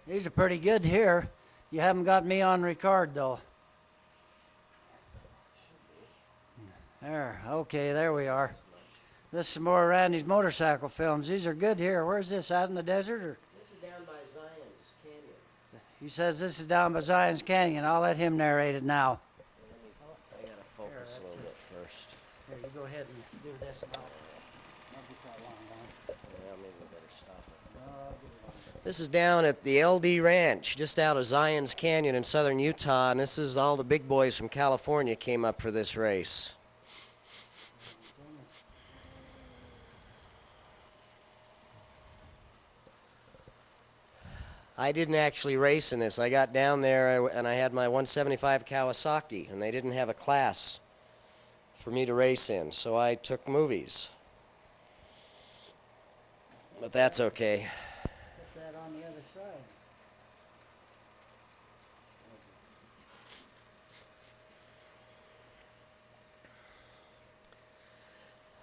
These are pretty good here. You haven't got me on record though. There, okay, there we are. This is more Randy's motorcycle films. These are good here. Where's this, out in the desert? Or? This is down by Zion's Canyon. He says this is down by Zion's Canyon. I'll let him narrate it now. I gotta focus a little bit first. Here, you go ahead and do this now. Yeah, maybe we better stop it. This is down at the LD Ranch, just out of Zion's Canyon in southern Utah, and this is all the big boys from California came up for this race. I didn't actually race in this. I got down there and I had my 175 Kawasaki, and they didn't have a class for me to race in, so I took movies. But that's okay. Put that on the other side.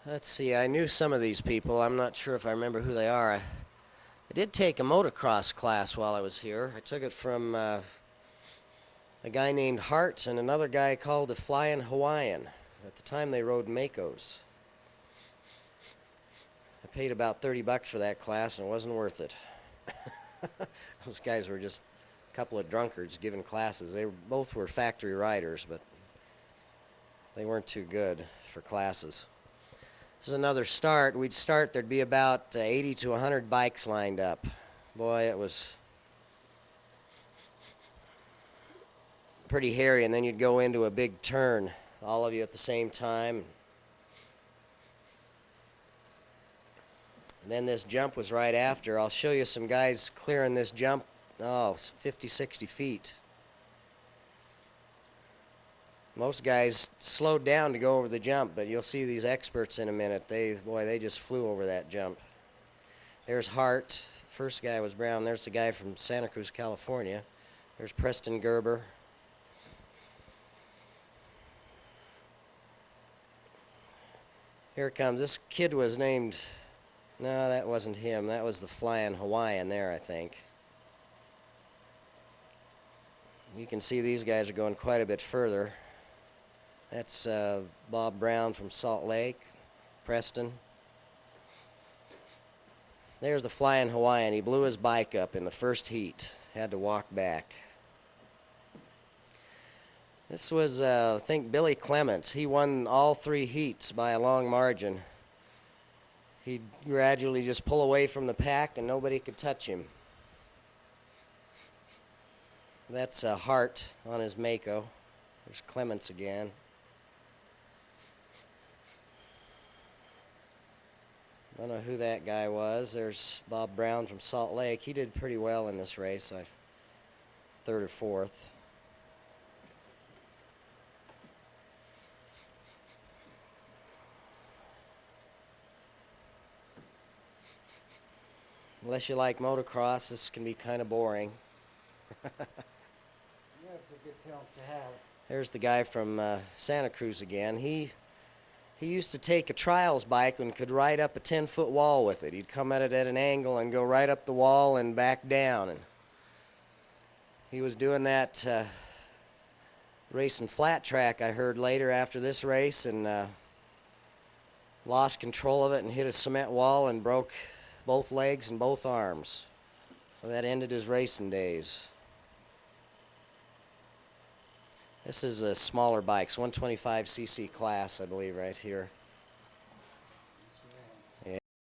Let's see, I knew some of these people. I'm not sure if I remember who they are. I did take a motocross class while I was here. I took it from a guy named Hart and another guy called the Flying Hawaiian. At the time they rode Makos. I paid about $30 for that class and it wasn't worth it. Those guys were just a couple of drunkards giving classes. They both were factory riders, but they weren't too good for classes. This is another start. We'd start, there'd be about 80 to 100 bikes lined up. Boy, it was pretty hairy, and then you'd go into a big turn, all of you at the same time. And then this jump was right after. I'll show you some guys clearing this jump, 50, 60 feet. Most guys slowed down to go over the jump, but you'll see these experts in a minute. They just flew over that jump. There's Hart. First guy was brown. There's the guy from Santa Cruz, California. There's Preston Gerber. Here it comes. This kid was named, no, that wasn't him. That was the Flying Hawaiian there, I think. You can see these guys are going quite a bit further. That's Bob Brown from Salt Lake, Preston. There's the Flying Hawaiian. He blew his bike up in the first heat. Had to walk back. This was, I think, Billy Clements. He won all 3 heats by a long margin. He'd gradually just pull away from the pack and nobody could touch him. That's Hart on his Mako. There's Clements again. I don't know who that guy was. There's Bob Brown from Salt Lake. He did pretty well in this race. 3rd or 4th. Unless you like motocross, this can be kind of boring. Yeah, it's a good film to have. There's the guy from Santa Cruz again. He used to take a trials bike and could ride up a 10-foot wall with it. He'd come at it at an angle and go right up the wall and back down. And he was doing that racing flat track, I heard later after this race, and lost control of it and hit a cement wall and broke both legs and both arms. So that ended his racing days. This is a smaller bikes, 125cc class, I believe, right here.